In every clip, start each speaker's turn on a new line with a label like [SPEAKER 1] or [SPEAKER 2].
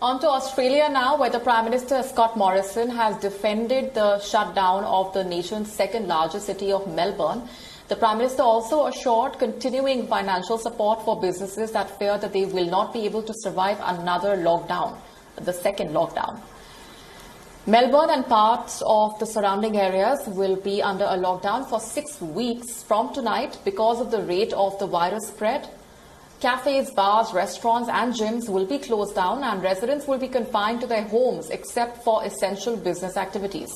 [SPEAKER 1] On to Australia now, where the Prime Minister Scott Morrison has defended the shutdown of the nation's second largest city of Melbourne. The Prime Minister also assured continuing financial support for businesses that fear that they will not be able to survive another lockdown, the second lockdown. Melbourne and parts of the surrounding areas will be under a lockdown for 6 weeks from tonight because of the rate of the virus spread. Cafes, bars, restaurants and gyms will be closed down and residents will be confined to their homes except for essential business activities.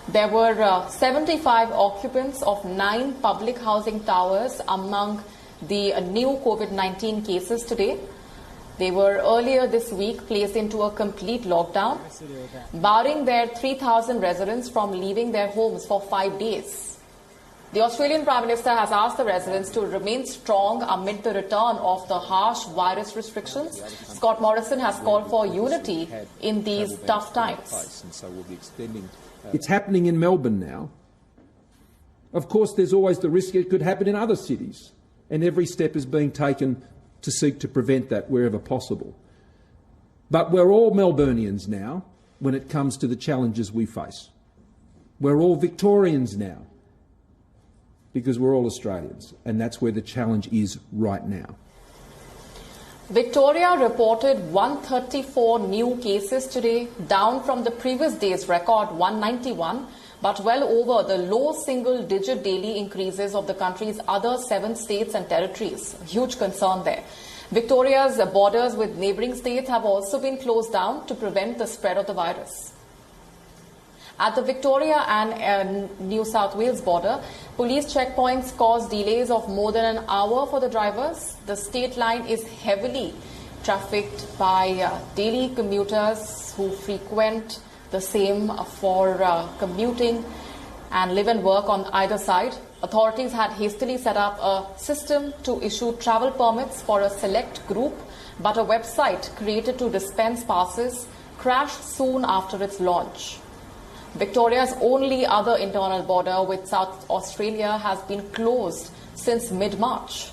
[SPEAKER 1] There were 75 occupants of 9 public housing towers among the new COVID-19 cases today. They were earlier this week placed into a complete lockdown, barring their 3,000 residents from leaving their homes for 5 days. The Australian Prime Minister has asked the residents to remain strong amid the return of the harsh virus restrictions. Scott Morrison has called for unity in these tough times.
[SPEAKER 2] It's happening in Melbourne now. Of course, there's always the risk it could happen in other cities, and every step is being taken to seek to prevent that wherever possible. But we're all Melburnians now when it comes to the challenges we face. We're all Victorians now because we're all Australians, and that's where the challenge is right now.
[SPEAKER 1] Victoria reported 134 new cases today, down from the previous day's record 191, but well over the low single-digit daily increases of the country's other 7 states and territories. Huge concern there. Victoria's borders with neighbouring states have also been closed down to prevent the spread of the virus. At the Victoria and New South Wales border, police checkpoints caused delays of more than an hour for the drivers. The state line is heavily trafficked by daily commuters who frequent the same for commuting and live and work on either side. Authorities had hastily set up a system to issue travel permits for a select group, but a website created to dispense passes crashed soon after its launch. Victoria's only other internal border with South Australia has been closed since mid-March.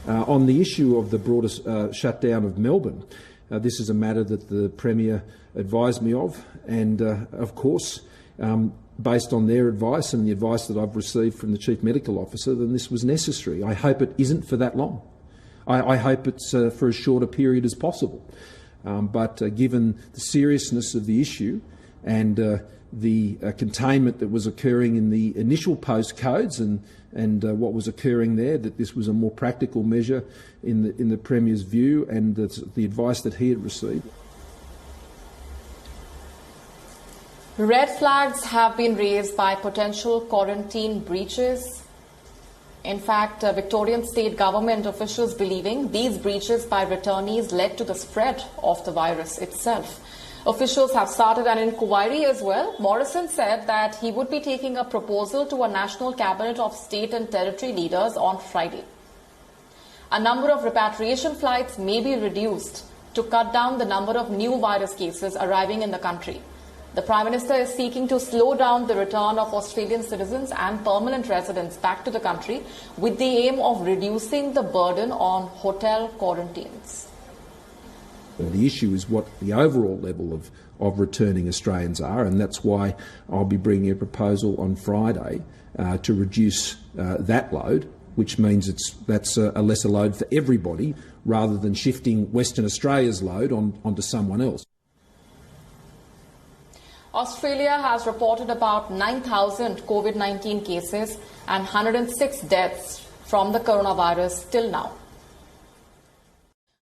[SPEAKER 2] On the issue of the broader shutdown of Melbourne, this is a matter that the Premier advised me of, and of course, based on their advice and the advice that I've received from the Chief Medical Officer, then this was necessary. I hope it isn't for that long. I hope it's for as short a period as possible. But given the seriousness of the issue and the containment that was occurring in the initial postcodes and what was occurring there, that this was a more practical measure in the Premier's view and the advice that he had received.
[SPEAKER 1] Red flags have been raised by potential quarantine breaches. In fact, Victorian state government officials believing these breaches by returnees led to the spread of the virus itself. Officials have started an inquiry as well. Morrison said that he would be taking a proposal to a national cabinet of state and territory leaders on Friday. A number of repatriation flights may be reduced to cut down the number of new virus cases arriving in the country. The Prime Minister is seeking to slow down the return of Australian citizens and permanent residents back to the country with the aim of reducing the burden on hotel quarantines.
[SPEAKER 2] The issue is what the overall level of returning Australians are, and that's why I'll be bringing a proposal on Friday to reduce that load, which means that's a lesser load for everybody rather than shifting Western Australia's load onto someone else.
[SPEAKER 1] Australia has reported about 9,000 COVID-19 cases and 106 deaths from the coronavirus till now.